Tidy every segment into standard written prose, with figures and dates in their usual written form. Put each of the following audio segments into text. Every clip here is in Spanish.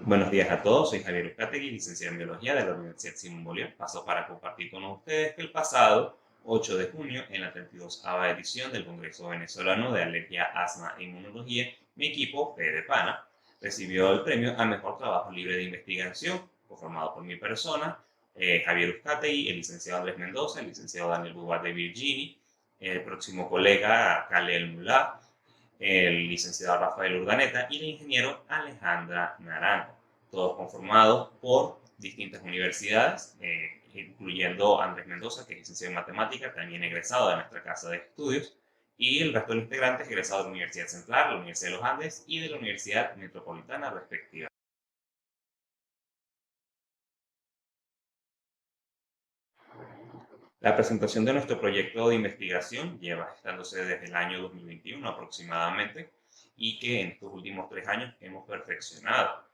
Buenos días a todos, soy Javier Uzcategui, licenciado en Biología de la Universidad Simón Bolívar. Paso para compartir con ustedes que el pasado 8 de junio, en la 32ª edición del Congreso Venezolano de Alergia, Asma e Inmunología, mi equipo, de Pana, recibió el premio a Mejor Trabajo Libre de Investigación, conformado por mi persona, Javier Uzcategui, el licenciado Andrés Mendoza, el licenciado Daniel Bubar de Virginia, el próximo colega, Khalel Mullah, el licenciado Rafael Urdaneta y el ingeniero Alejandra Naranjo, todos conformados por distintas universidades, incluyendo Andrés Mendoza, que es licenciado en matemática, también egresado de nuestra casa de estudios, y el resto de los integrantes egresados de la Universidad Central, la Universidad de los Andes y de la Universidad Metropolitana respectiva. La presentación de nuestro proyecto de investigación lleva gestándose desde el año 2021 aproximadamente y que en estos últimos 3 años hemos perfeccionado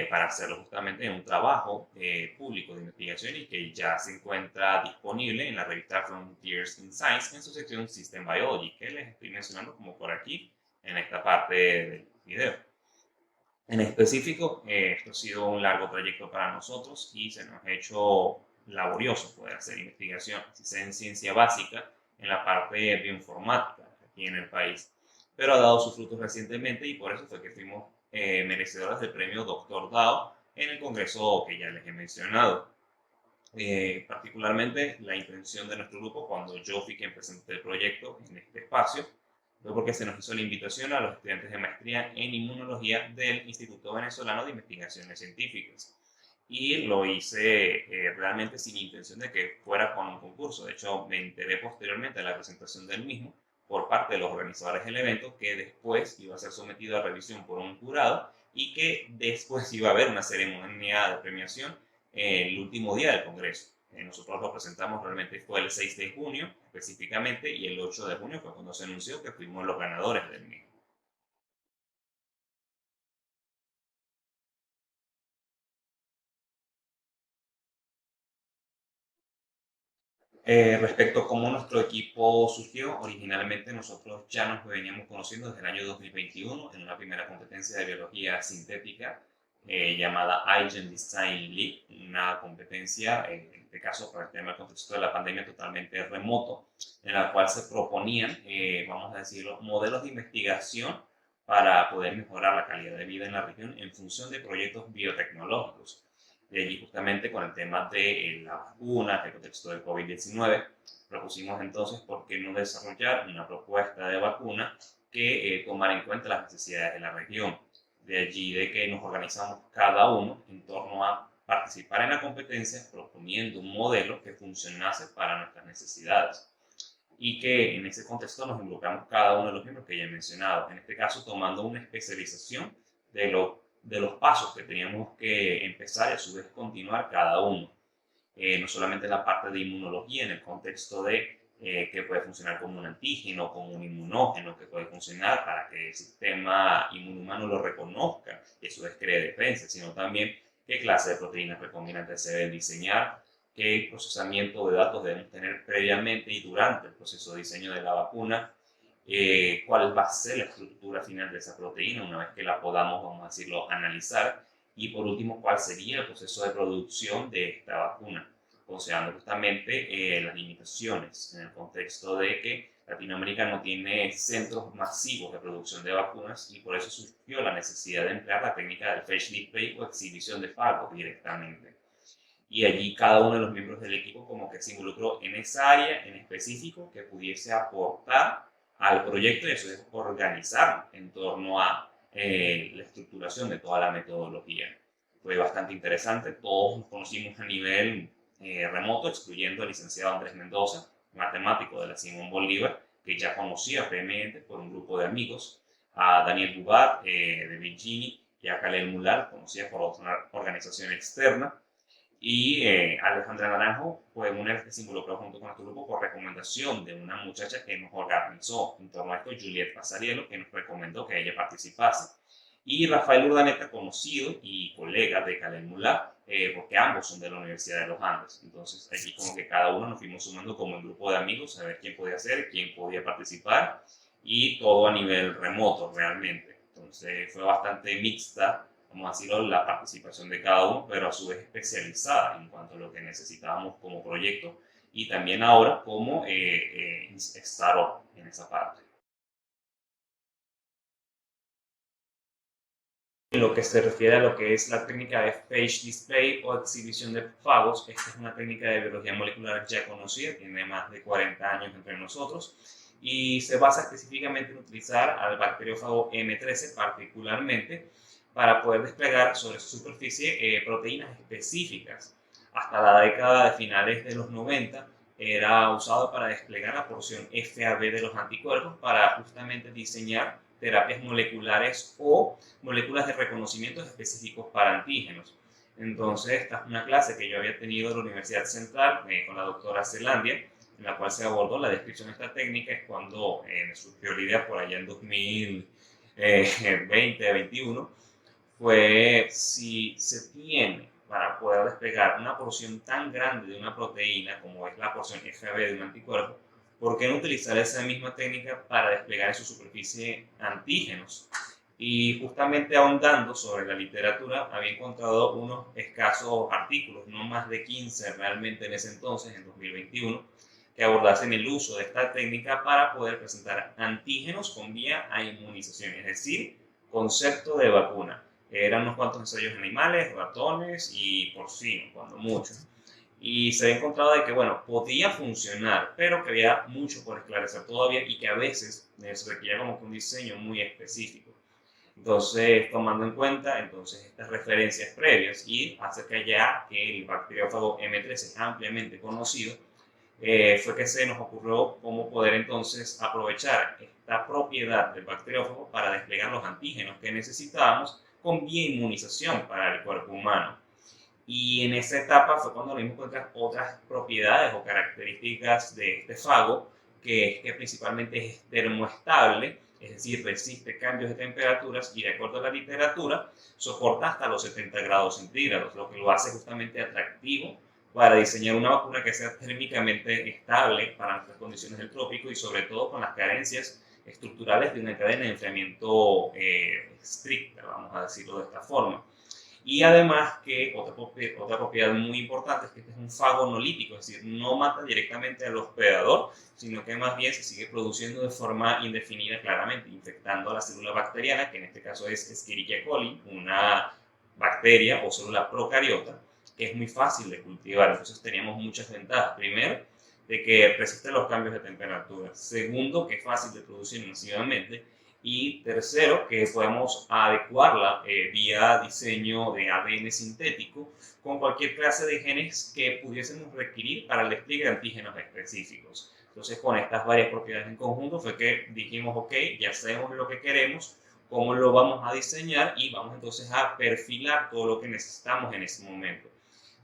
para hacerlo justamente en un trabajo público de investigación y que ya se encuentra disponible en la revista Frontiers in Science en su sección System Biology, que les estoy mencionando como por aquí en esta parte del video. En específico, esto ha sido un largo trayecto para nosotros y se nos ha hecho laborioso poder hacer investigación, si sea en ciencia básica, en la parte bioinformática aquí en el país, pero ha dado sus frutos recientemente y por eso fue que fuimos merecedores del premio Doctor Dao en el congreso que ya les he mencionado. Particularmente la intención de nuestro grupo cuando yo fui quien presenté el proyecto en este espacio fue porque se nos hizo la invitación a los estudiantes de maestría en inmunología del Instituto Venezolano de Investigaciones Científicas. Y lo hice realmente sin intención de que fuera con un concurso. De hecho, me enteré posteriormente de la presentación del mismo por parte de los organizadores del evento que después iba a ser sometido a revisión por un jurado y que después iba a haber una ceremonia de premiación el último día del Congreso. Nosotros lo presentamos realmente fue el 6 de junio específicamente y el 8 de junio fue cuando se anunció que fuimos los ganadores del mismo. Respecto a cómo nuestro equipo surgió, originalmente nosotros ya nos veníamos conociendo desde el año 2021 en una primera competencia de biología sintética llamada iGen Design League, una competencia, en este caso para el tema del contexto de la pandemia totalmente remoto, en la cual se proponían, vamos a decirlo, modelos de investigación para poder mejorar la calidad de vida en la región en función de proyectos biotecnológicos. De allí justamente con el tema de las vacunas, el contexto del COVID-19, propusimos entonces por qué no desarrollar una propuesta de vacuna que tomara en cuenta las necesidades de la región. De allí de que nos organizamos cada uno en torno a participar en la competencia proponiendo un modelo que funcionase para nuestras necesidades y que en ese contexto nos involucramos cada uno de los miembros que ya he mencionado, en este caso tomando una especialización de los pasos que teníamos que empezar y a su vez continuar cada uno. No solamente la parte de inmunología en el contexto de que puede funcionar como un antígeno, como un inmunógeno, que puede funcionar para que el sistema inmunhumano lo reconozca y a su vez cree defensa, sino también qué clase de proteínas recombinantes se deben diseñar, qué procesamiento de datos debemos tener previamente y durante el proceso de diseño de la vacuna, cuál va a ser la estructura final de esa proteína una vez que la podamos, vamos a decirlo, analizar, y por último, cuál sería el proceso de producción de esta vacuna, considerando justamente las limitaciones en el contexto de que Latinoamérica no tiene centros masivos de producción de vacunas y por eso surgió la necesidad de emplear la técnica del fetch display o exhibición de fármacos directamente. Y allí cada uno de los miembros del equipo como que se involucró en esa área en específico que pudiese aportar al proyecto y eso es organizar en torno a la estructuración de toda la metodología. Fue bastante interesante, todos nos conocimos a nivel remoto, excluyendo al licenciado Andrés Mendoza, matemático de la Simón Bolívar, que ya conocía previamente por un grupo de amigos, a Daniel Bubar de Virginia y a Khalel Mulal, conocida por otra organización externa, y Alejandra Naranjo fue una de las que se involucró junto con nuestro grupo por recomendación de una muchacha que nos organizó en torno a esto, Juliet Pasarielo, que nos recomendó que ella participase. Y Rafael Urdaneta, conocido y colega de Khalel Mullah, porque ambos son de la Universidad de los Andes. Entonces, aquí como que cada uno nos fuimos sumando como un grupo de amigos a ver quién podía hacer, quién podía participar, y todo a nivel remoto realmente. Entonces, fue bastante mixta vamos a decirlo, la participación de cada uno, pero a su vez especializada en cuanto a lo que necesitábamos como proyecto y también ahora como startup en esa parte. En lo que se refiere a lo que es la técnica de phage display o exhibición de fagos, esta es una técnica de biología molecular ya conocida, tiene más de 40 años entre nosotros y se basa específicamente en utilizar al bacteriófago M13 particularmente para poder desplegar sobre su superficie proteínas específicas. Hasta la década de finales de los 90 era usado para desplegar la porción FAB de los anticuerpos para justamente diseñar terapias moleculares o moléculas de reconocimiento específicos para antígenos. Entonces, esta es una clase que yo había tenido en la Universidad Central con la doctora Zelandia, en la cual se abordó la descripción de esta técnica, es cuando surgió la idea por allá en 2020-2021, fue si se tiene para poder despegar una porción tan grande de una proteína como es la porción FAB de un anticuerpo, ¿por qué no utilizar esa misma técnica para desplegar en su superficie antígenos? Y justamente ahondando sobre la literatura, había encontrado unos escasos artículos, no más de 15 realmente en ese entonces, en 2021, que abordasen el uso de esta técnica para poder presentar antígenos con vía a inmunización, es decir, concepto de vacuna. Eran unos cuantos ensayos animales, ratones y porcinos, cuando mucho. Y se había encontrado de que, bueno, podía funcionar, pero que había mucho por esclarecer todavía y que a veces se requería como que un diseño muy específico. Entonces, tomando en cuenta estas referencias previas y acerca ya que el bacteriófago M3 es ampliamente conocido, fue que se nos ocurrió cómo poder entonces aprovechar esta propiedad del bacteriófago para desplegar los antígenos que necesitábamos con vía inmunización para el cuerpo humano. Y en esa etapa fue cuando nos dimos cuenta otras propiedades o características de este fago, que es que principalmente es termoestable, es decir, resiste cambios de temperaturas y de acuerdo a la literatura, soporta hasta los 70 grados centígrados, lo que lo hace justamente atractivo para diseñar una vacuna que sea térmicamente estable para nuestras condiciones del trópico y sobre todo con las carencias estructurales de una cadena de enfriamiento estricta, vamos a decirlo de esta forma. Y además que otra propiedad muy importante es que este es un fago nolítico, es decir, no mata directamente al hospedador, sino que más bien se sigue produciendo de forma indefinida claramente, infectando a la célula bacteriana, que en este caso es Escherichia coli, una bacteria o célula procariota, que es muy fácil de cultivar. Entonces teníamos muchas ventajas. Primero, de que resiste los cambios de temperatura. Segundo, que es fácil de producir masivamente. Y tercero, que podemos adecuarla vía diseño de ADN sintético con cualquier clase de genes que pudiésemos requerir para el despliegue de antígenos específicos. Entonces, con estas varias propiedades en conjunto fue que dijimos, ok, ya sabemos lo que queremos, cómo lo vamos a diseñar y vamos entonces a perfilar todo lo que necesitamos en ese momento.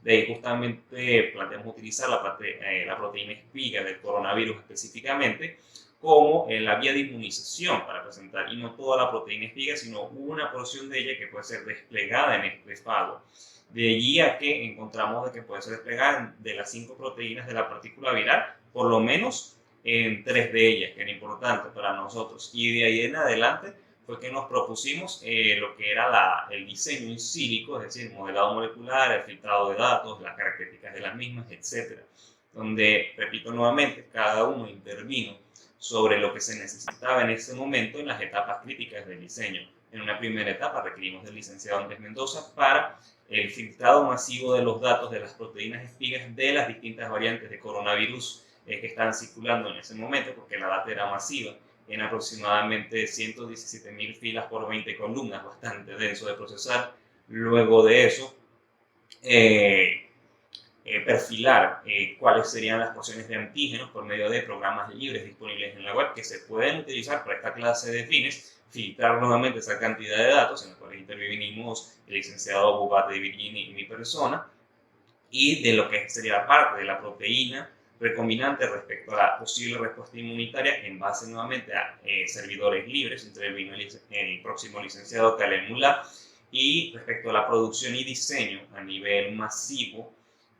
De ahí justamente planteamos utilizar la proteína espiga del coronavirus específicamente como la vía de inmunización para presentar, y no toda la proteína espiga, sino una porción de ella que puede ser desplegada en este fago. De allí a que encontramos de que puede ser desplegada de las 5 proteínas de la partícula viral, por lo menos en 3 de ellas, que era importante para nosotros. Y de ahí en adelante fue que nos propusimos lo que era el diseño in silico, es decir, el modelado molecular, el filtrado de datos, las características de las mismas, etc. Donde, repito nuevamente, cada uno intervino sobre lo que se necesitaba en ese momento en las etapas críticas del diseño. En una primera etapa requerimos del licenciado Andrés Mendoza para el filtrado masivo de los datos de las proteínas espigas de las distintas variantes de coronavirus que estaban circulando en ese momento, porque la data era masiva, en aproximadamente 117.000 filas por 20 columnas, bastante denso de procesar. Luego de eso, perfilar cuáles serían las porciones de antígenos por medio de programas libres disponibles en la web que se pueden utilizar para esta clase de fines, filtrar nuevamente esa cantidad de datos en los cuales intervinimos el licenciado Bubate de Virginia y mi persona, y de lo que sería la parte de la proteína recombinante respecto a la posible respuesta inmunitaria en base nuevamente a servidores libres, intervino el próximo licenciado Kalem Mullah, y respecto a la producción y diseño a nivel masivo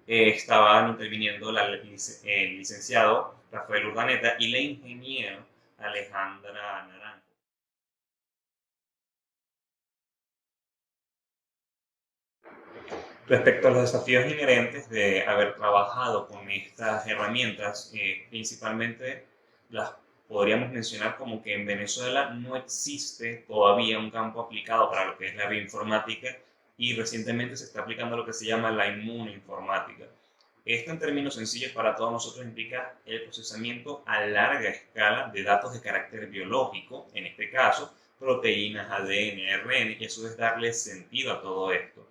estaban interviniendo el licenciado Rafael Urdaneta y la ingeniera Alejandra Naranjo. Respecto a los desafíos inherentes de haber trabajado con estas herramientas, principalmente las podríamos mencionar como que en Venezuela no existe todavía un campo aplicado para lo que es la bioinformática y recientemente se está aplicando lo que se llama la inmunoinformática. Esto en términos sencillos para todos nosotros implica el procesamiento a larga escala de datos de carácter biológico, en este caso proteínas, ADN, ARN, y eso es darle sentido a todo esto.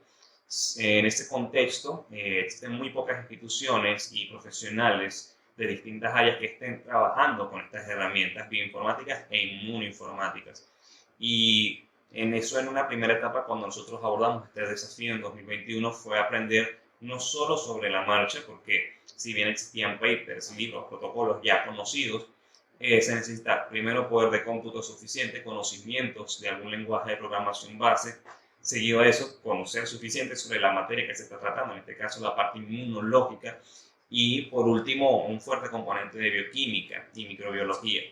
En este contexto, existen muy pocas instituciones y profesionales de distintas áreas que estén trabajando con estas herramientas bioinformáticas e inmunoinformáticas. Y en eso, en una primera etapa, cuando nosotros abordamos este desafío en 2021, fue aprender no solo sobre la marcha, porque si bien existían papers, libros, protocolos ya conocidos, se necesita primero poder de cómputo suficiente, conocimientos de algún lenguaje de programación base, seguido a eso, conocer suficiente sobre la materia que se está tratando, en este caso la parte inmunológica, y por último, un fuerte componente de bioquímica y microbiología.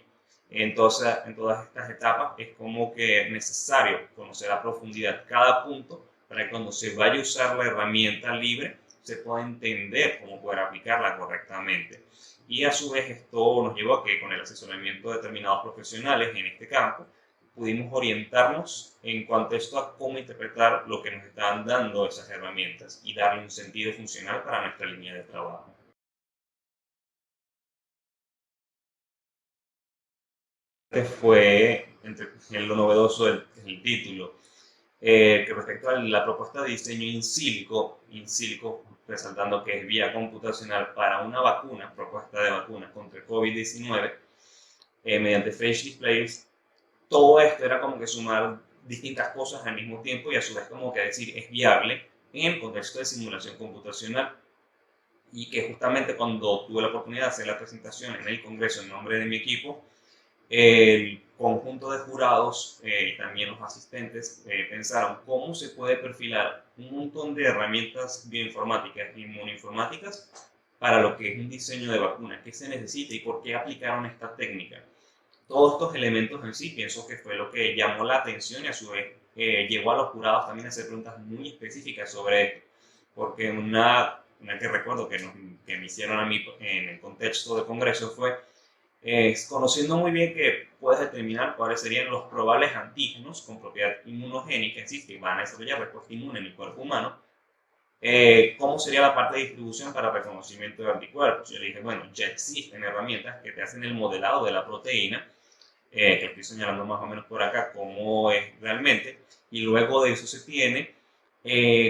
Entonces, en todas estas etapas es como que necesario conocer a profundidad cada punto para que cuando se vaya a usar la herramienta libre se pueda entender cómo poder aplicarla correctamente. Y a su vez esto nos llevó a que con el asesoramiento de determinados profesionales en este campo pudimos orientarnos en cuanto a esto a cómo interpretar lo que nos estaban dando esas herramientas y darle un sentido funcional para nuestra línea de trabajo. Este fue entre lo novedoso del título. Que respecto a la propuesta de diseño in silico, resaltando que es vía computacional para una vacuna, propuesta de vacuna contra COVID-19, mediante Face Displays, todo esto era como que sumar distintas cosas al mismo tiempo y a su vez como que decir es viable en contexto de simulación computacional y que justamente cuando tuve la oportunidad de hacer la presentación en el Congreso en nombre de mi equipo, el conjunto de jurados y también los asistentes pensaron cómo se puede perfilar un montón de herramientas bioinformáticas y inmunoinformáticas para lo que es un diseño de vacuna, qué se necesita y por qué aplicaron esta técnica. Todos estos elementos en sí pienso que fue lo que llamó la atención y a su vez llevó a los jurados también a hacer preguntas muy específicas sobre esto, porque una que recuerdo que me hicieron a mí en el contexto de congreso fue conociendo muy bien que puedes determinar cuáles serían los probables antígenos con propiedad inmunogénica, es decir, que van a desarrollar respuesta inmune en el cuerpo humano, cómo sería la parte de distribución para reconocimiento de anticuerpos. Yo le dije, bueno, ya existen herramientas que te hacen el modelado de la proteína, que estoy señalando más o menos por acá cómo es realmente, y luego de eso se tiene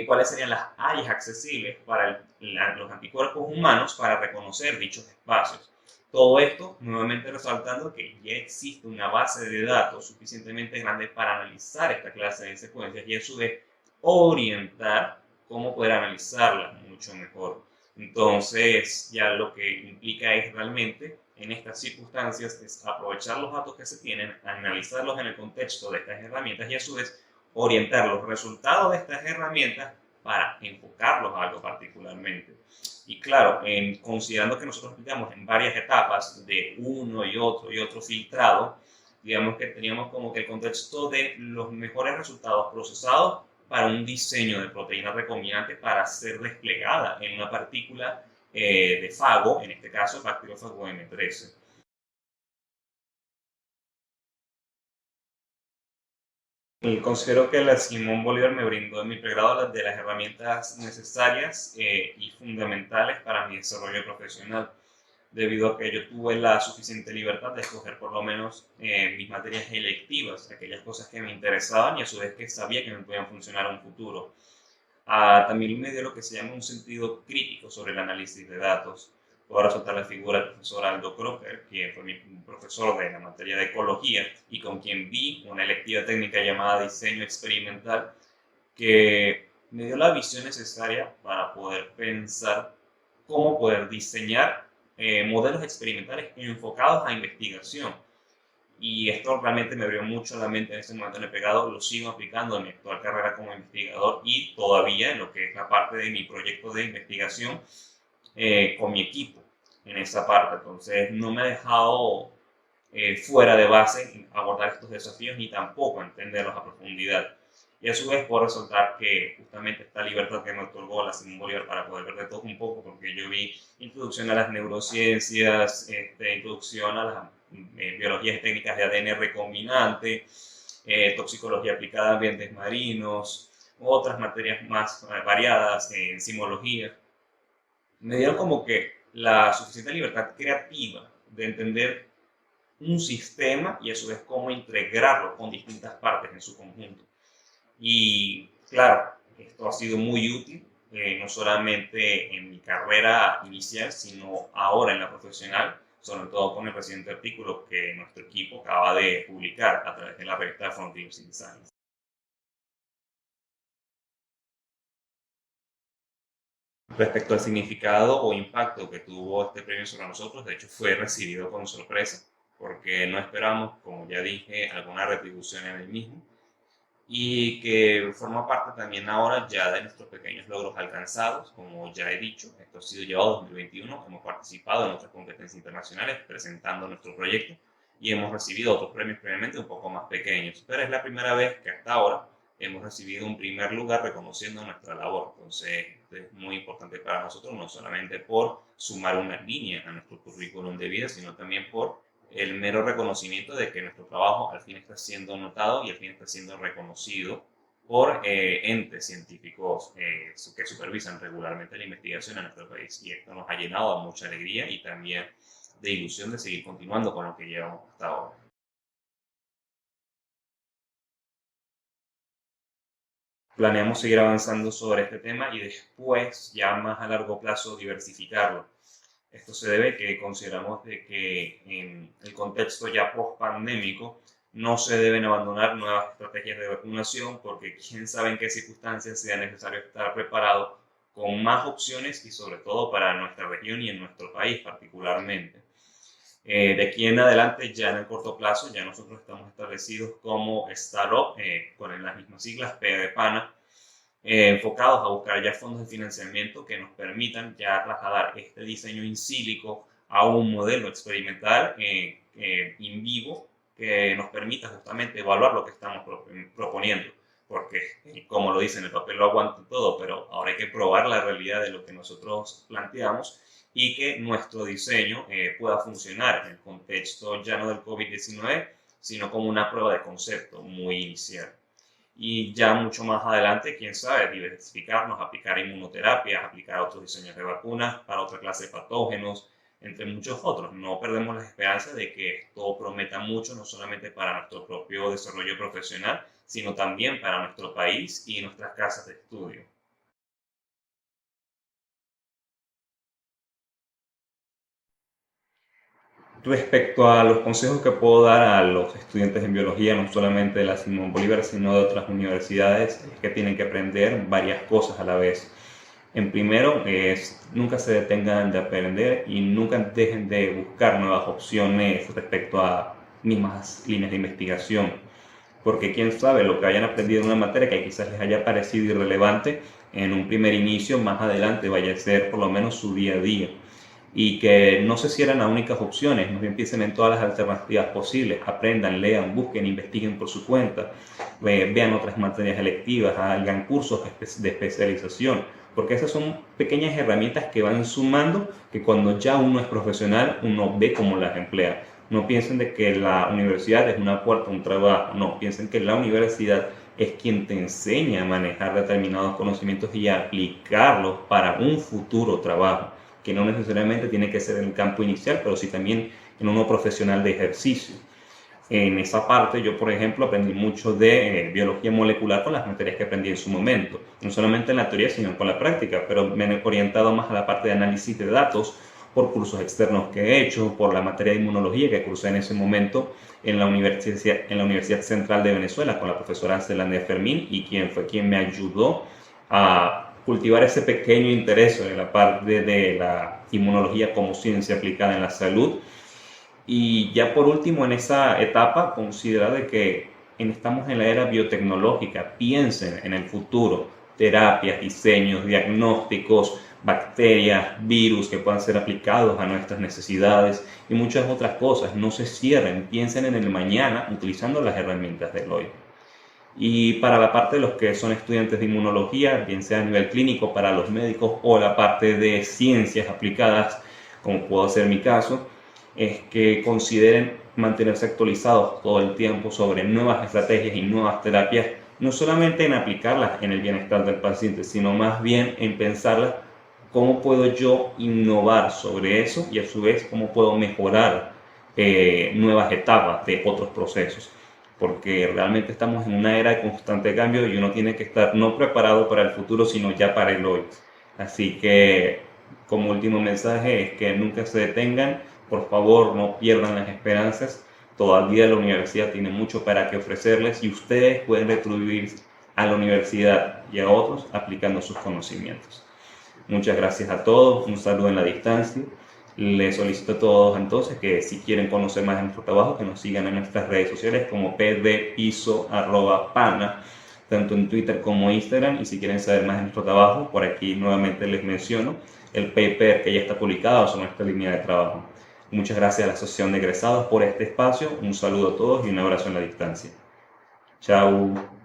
cuáles serían las áreas accesibles para los anticuerpos humanos para reconocer dichos espacios. Todo esto, nuevamente resaltando que ya existe una base de datos suficientemente grande para analizar esta clase de secuencias y a su vez orientar cómo poder analizarlas mucho mejor. Entonces, ya lo que implica es realmente, en estas circunstancias, es aprovechar los datos que se tienen, analizarlos en el contexto de estas herramientas y a su vez orientar los resultados de estas herramientas para enfocarlos a algo particularmente. Y claro, considerando que nosotros aplicamos en varias etapas de uno y otro filtrado, digamos que teníamos como que el contexto de los mejores resultados procesados para un diseño de proteína recombinante para ser desplegada en una partícula de fago, en este caso bacteriófago M13. Y considero que la Simón Bolívar me brindó en mi pregrado de las herramientas necesarias y fundamentales para mi desarrollo profesional, debido a que yo tuve la suficiente libertad de escoger por lo menos mis materias electivas, aquellas cosas que me interesaban y a su vez que sabía que me podían funcionar a un futuro. También me dio lo que se llama un sentido crítico sobre el análisis de datos. Puedo resaltar la figura del profesor Aldo Crocker, quien fue mi profesor de la materia de ecología y con quien vi una electiva técnica llamada diseño experimental, que me dio la visión necesaria para poder pensar cómo poder diseñar modelos experimentales enfocados a investigación. Y esto realmente me abrió mucho la mente en este momento en el pegado, lo sigo aplicando en mi actual carrera como investigador y todavía en lo que es la parte de mi proyecto de investigación con mi equipo en esa parte. Entonces no me ha dejado fuera de base abordar estos desafíos ni tampoco entenderlos a profundidad. Y a su vez puedo resaltar que justamente esta libertad que me otorgó la Simón Bolívar para poder ver de todo un poco, porque yo vi introducción a las neurociencias, introducción a las biologías técnicas de ADN recombinante, toxicología aplicada a ambientes marinos, otras materias más variadas, enzimología. Me dieron como que la suficiente libertad creativa de entender un sistema y a su vez cómo integrarlo con distintas partes en su conjunto. Y claro, esto ha sido muy útil, no solamente en mi carrera inicial, sino ahora en la profesional, sobre todo con el reciente artículo que nuestro equipo acaba de publicar a través de la revista Frontiers in Science. Respecto al significado o impacto que tuvo este premio sobre nosotros, de hecho fue recibido con sorpresa, porque no esperamos, como ya dije, alguna retribución en el mismo, y que forma parte también ahora ya de nuestros pequeños logros alcanzados. Como ya he dicho, esto ha sido llevado a 2021, hemos participado en otras competencias internacionales presentando nuestro proyecto y hemos recibido otros premios previamente un poco más pequeños, pero es la primera vez que hasta ahora hemos recibido un primer lugar reconociendo nuestra labor. Entonces, esto es muy importante para nosotros, no solamente por sumar una línea a nuestro currículum de vida, sino también por el mero reconocimiento de que nuestro trabajo al fin está siendo notado y al fin está siendo reconocido por entes científicos que supervisan regularmente la investigación en nuestro país. Y esto nos ha llenado de mucha alegría y también de ilusión de seguir continuando con lo que llevamos hasta ahora. Planeamos seguir avanzando sobre este tema y después, ya más a largo plazo, diversificarlo. Esto se debe a que consideramos de que en el contexto ya post-pandémico no se deben abandonar nuevas estrategias de vacunación porque quién sabe en qué circunstancias sea necesario estar preparado con más opciones y sobre todo para nuestra región y en nuestro país particularmente. De aquí en adelante, ya en el corto plazo, ya nosotros estamos establecidos como startup, con las mismas siglas P de PANA, enfocados a buscar ya fondos de financiamiento que nos permitan ya trasladar este diseño in silico a un modelo experimental in vivo que nos permita justamente evaluar lo que estamos proponiendo. Porque, como lo dicen, el papel lo aguanta todo, pero ahora hay que probar la realidad de lo que nosotros planteamos y que nuestro diseño pueda funcionar en el contexto ya no del COVID-19, sino como una prueba de concepto muy inicial. Y ya mucho más adelante, quién sabe, diversificarnos, aplicar inmunoterapias, aplicar otros diseños de vacunas para otra clase de patógenos, entre muchos otros. No perdemos la esperanza de que esto prometa mucho, no solamente para nuestro propio desarrollo profesional, sino también para nuestro país y nuestras casas de estudio. Respecto a los consejos que puedo dar a los estudiantes en biología, no solamente de la Simón Bolívar, sino de otras universidades, es que tienen que aprender varias cosas a la vez. En primero, es nunca se detengan de aprender y nunca dejen de buscar nuevas opciones respecto a mismas líneas de investigación. Porque quién sabe, lo que hayan aprendido en una materia que quizás les haya parecido irrelevante en un primer inicio, más adelante vaya a ser por lo menos su día a día y que no se cierren las únicas opciones, más bien piensen en todas las alternativas posibles, aprendan, lean, busquen, investiguen por su cuenta, vean otras materias electivas, hagan cursos de especialización, porque esas son pequeñas herramientas que van sumando, que cuando ya uno es profesional, uno ve cómo las emplea. No piensen de que la universidad es una puerta a un trabajo, no, piensen que la universidad es quien te enseña a manejar determinados conocimientos y a aplicarlos para un futuro trabajo, que no necesariamente tiene que ser en el campo inicial, pero sí también en uno profesional de ejercicio. En esa parte yo, por ejemplo, aprendí mucho de biología molecular con las materias que aprendí en su momento, no solamente en la teoría, sino con la práctica, pero me he orientado más a la parte de análisis de datos por cursos externos que he hecho, por la materia de inmunología que cursé en ese momento en la Universidad Central de Venezuela con la profesora Zelandia Fermín y quien fue quien me ayudó a cultivar ese pequeño interés en la parte de la inmunología como ciencia aplicada en la salud. Y ya por último, en esa etapa, considera de que estamos en la era biotecnológica, piensen en el futuro, terapias, diseños, diagnósticos, bacterias, virus que puedan ser aplicados a nuestras necesidades y muchas otras cosas. No se cierren, piensen en el mañana utilizando las herramientas del hoy. Y para la parte de los que son estudiantes de inmunología, bien sea a nivel clínico para los médicos o la parte de ciencias aplicadas, como puedo ser mi caso, es que consideren mantenerse actualizados todo el tiempo sobre nuevas estrategias y nuevas terapias, no solamente en aplicarlas en el bienestar del paciente, sino más bien en pensarlas cómo puedo yo innovar sobre eso y a su vez cómo puedo mejorar nuevas etapas de otros procesos. Porque realmente estamos en una era de constante cambio y uno tiene que estar no preparado para el futuro, sino ya para el hoy. Así que como último mensaje es que nunca se detengan, por favor no pierdan las esperanzas, todavía la universidad tiene mucho para que ofrecerles y ustedes pueden retribuir a la universidad y a otros aplicando sus conocimientos. Muchas gracias a todos, un saludo en la distancia. Les solicito a todos entonces que si quieren conocer más de nuestro trabajo, que nos sigan en nuestras redes sociales como pdpiso@pana, tanto en Twitter como Instagram. Y si quieren saber más de nuestro trabajo, por aquí nuevamente les menciono el paper que ya está publicado sobre nuestra línea de trabajo. Muchas gracias a la Asociación de Egresados por este espacio. Un saludo a todos y un abrazo en la distancia. Chao.